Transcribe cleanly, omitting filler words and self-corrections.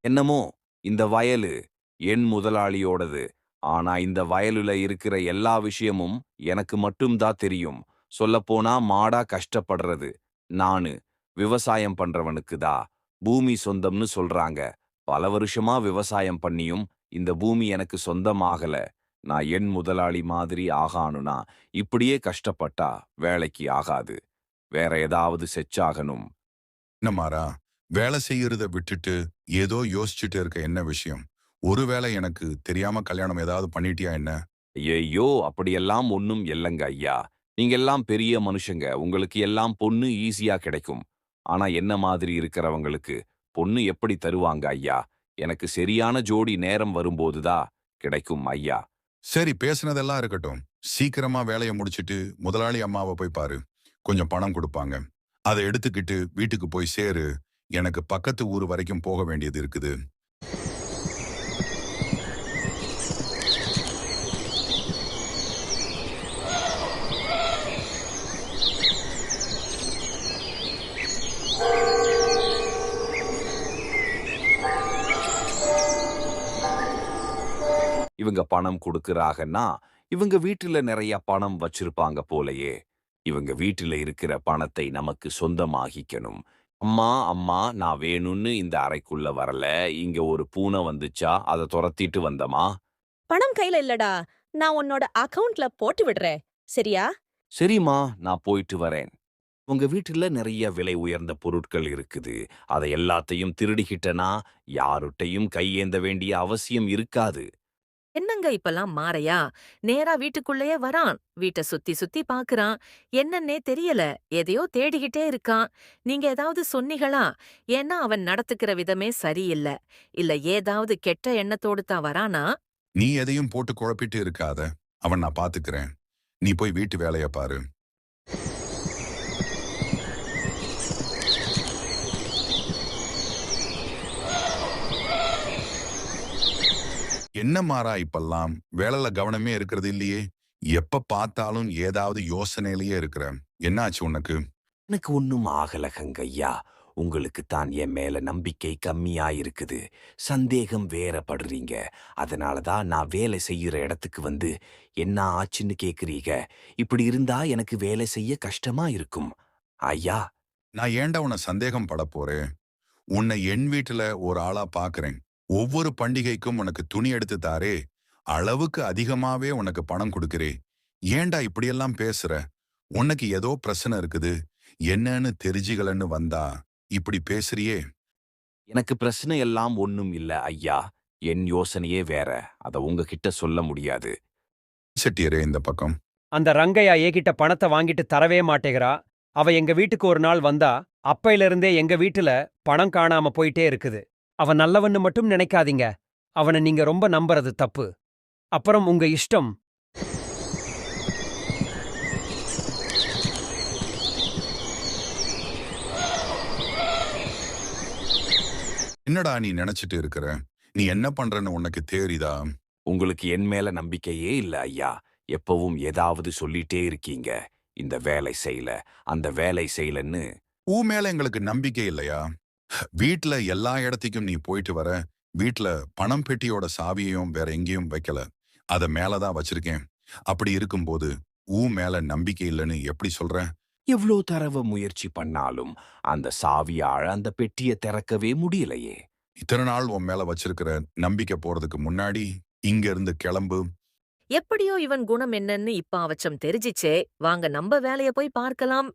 என்னமோ இந்த வயலு என் முதலாளியோடது. ஆனா இந்த வயலுல இருக்கிற எல்லா விஷயமும் எனக்கு மட்டும் தான் தெரியும். சொல்லப்போனா மாடா கஷ்டப்படுறது நானு. விவசாயம் பண்றவனுக்கு தான் பூமி சொந்தம்னு சொல்றாங்க. பல வருஷமா விவசாயம் பண்ணியும் இந்த பூமி எனக்கு சொந்தமாகல. நான் என் முதலாளி மாதிரி ஆகானுனா இப்படியே கஷ்டப்பட்டா வேலைக்கு ஆகாது. வேற ஏதாவது செச்சாகணும். என்ன மாறா, வேலை செய்யறத விட்டுட்டு ஏதோ யோசிச்சுட்டு இருக்க என்ன விஷயம்? ஒருவேளை எனக்கு தெரியாம கல்யாணம் ஏதாவது பண்ணிட்டியா என்ன? ஐயையோ! அப்படியெல்லாம் ஒண்ணும் இல்லங்க ஐயா. நீங்கெல்லாம் பெரிய மனுஷங்க. உங்களுக்கு எல்லாம் பொண்ணு ஈஸியா கிடைக்கும். ஆனா என்ன மாதிரி இருக்கிறவங்களுக்கு பொண்ணு எப்படி தருவாங்க ஐயா? எனக்கு சரியான ஜோடி நேரம் வரும்போது தான் கிடைக்கும் ஐயா. சரி, பேசுனதெல்லாம் இருக்கட்டும். சீக்கிரமா வேலைய முடிச்சிட்டு முதலாளி அம்மாவ போய் பாரு. கொஞ்சம் பணம் குடுப்பாங்க. அத எடுத்துக்கிட்டு வீட்டுக்கு போய் சேரு. எனக்கு பக்கத்து ஊர் வரைக்கும் போக வேண்டியது இருக்குது. இவங்க பணம் குடுக்குறாங்கன்னா, இவங்க வீட்டுல நெறைய பணம் வச்சிருப்பாங்க போலயே. இவங்க வீட்டுல இருக்கிற பணத்தை நமக்கு சொந்தமாக்கிக்கணும். அம்மா, அம்மா நான் வேணும்னு இந்த அறைக்குள்ள வரல. இங்க ஒரு பூனை வந்துச்சா, அத தொரத்திட்டு வந்தமா. பணம் கையில இல்லடா. நான் உன்னோட அக்கவுண்ட்ல போட்டு விடுறேன். சரியா? சரிம்மா, நான் போயிட்டு வரேன். உங்க வீட்டுல நெறைய விலை உயர்ந்த பொருட்கள் இருக்குது. அத எல்லாத்தையும் திருடிக்கிட்டனா, யாருட்டயும் கையேந்த வேண்டிய அவசியம் இருக்காது. என்னங்க இப்பல்லாம் மாறையா? நேரா வீட்டுக்குள்ளேயே வரான். வீட்ட சுத்தி சுத்தி பாக்குறான். என்னன்னே தெரியல. எதையோ தேடிக்கிட்டே இருக்கான். நீங்க ஏதாவது சொன்னீங்களா? ஏன்னா அவன் நடத்துக்கிற விதமே சரியில்ல. இல்ல ஏதாவது கெட்ட எண்ணத்தோடு தான் வரானா? நீ எதையும் போட்டு குழப்பிட்டு இருக்காத. அவன் நான் பாத்துக்கிறேன். நீ போய் வீட்டு வேலைய பாரு. என்ன மாறா இப்பல்லாம்? வேலைல கவனமே இருக்கிறது இல்லையே? எப்ப பார்த்தாலும் ஏதாவது யோசனையிலேயே இருக்கிற. என்னாச்சு உனக்கு? எனக்கு ஒண்ணும் ஆகல கங்கையா. உங்களுக்கு தான் என் மேல நம்பிக்கை கம்மியா இருக்குது. சந்தேகம் வேற படுறீங்க. அதனால தான் நான் வேலை செய்யற இடத்துக்கு வந்து என்ன ஆச்சுன்னு கேக்குறீங்க. இப்படி இருந்தா எனக்கு வேலை செய்ய கஷ்டமா இருக்கும். ஐயா, நான் ஏன்டா உன்னை சந்தேகம் பட போறேன்? உன்னை என் வீட்டுல ஒரு ஆளா பாக்குறேன். ஒவ்வொரு பண்டிகைக்கும் உனக்கு துணி எடுத்து தாரே. அளவுக்கு அதிகமாவே உனக்கு பணம் கொடுக்கிறே. ஏன்டா இப்படியெல்லாம் பேசுற? உனக்கு ஏதோ பிரச்சனை இருக்குது. என்னன்னு தெரிஞ்சுக்கலன்னு வந்தா இப்படி பேசுறியே. எனக்கு பிரச்சனை எல்லாம் ஒண்ணும் இல்ல ஐயா. என் யோசனையே வேற. அத உங்ககிட்ட சொல்ல முடியாது. செட்டியரே இந்த பக்கம். அந்த ரங்கையா என்கிட்ட பணத்த வாங்கிட்டு தரவே மாட்டேங்கிறா. அவ எங்க வீட்டுக்கு ஒரு நாள் வந்தா, அப்பையிலிருந்தே எங்க வீட்டுல பணம் காணாம போயிட்டே இருக்குது. அவன் நல்லவன்னு மட்டும் நினைக்காதீங்க. அவன நீங்க ரொம்ப நம்புறது தப்பு. அப்புறம் உங்க இஷ்டம். என்னடா நீ நினைச்சிட்டு இருக்கிற? நீ என்ன பண்றன்னு உனக்கு தெரியுதா? உங்களுக்கு என் மேல நம்பிக்கையே இல்ல ஐயா. எப்பவும் ஏதாவது சொல்லிட்டே இருக்கீங்க. இந்த வேலை செய்யல, அந்த வேலை செய்யலன்னு. உன் மேல எங்களுக்கு நம்பிக்கை இல்லையா? வீட்ல எல்லா இடத்துக்கும் நீ போயிட்டு வர. வீட்ல பணம் பெட்டியோட சாவியையும் வேற எங்கேயும் வைக்கல. அத மேலதான் வச்சிருக்கேன். அப்படி இருக்கும்போது உன் மேல நம்பிக்கை இல்லைன்னு எப்படி சொல்ற? எவ்ளோ தடவ முயற்சி பண்ணாலும் அந்த சாவியால அந்த பெட்டிய திறக்கவே முடியலையே. இத்தனை நாள் உன் மேல வச்சிருக்கிற நம்பிக்கை போறதுக்கு முன்னாடி இங்க இருந்து கிளம்பு. எப்படியோ இவன் குணம் என்னன்னு இப்ப அவச்சம் தெரிஞ்சிச்சே. வாங்க நம்ம வேலைய போய் பார்க்கலாம்.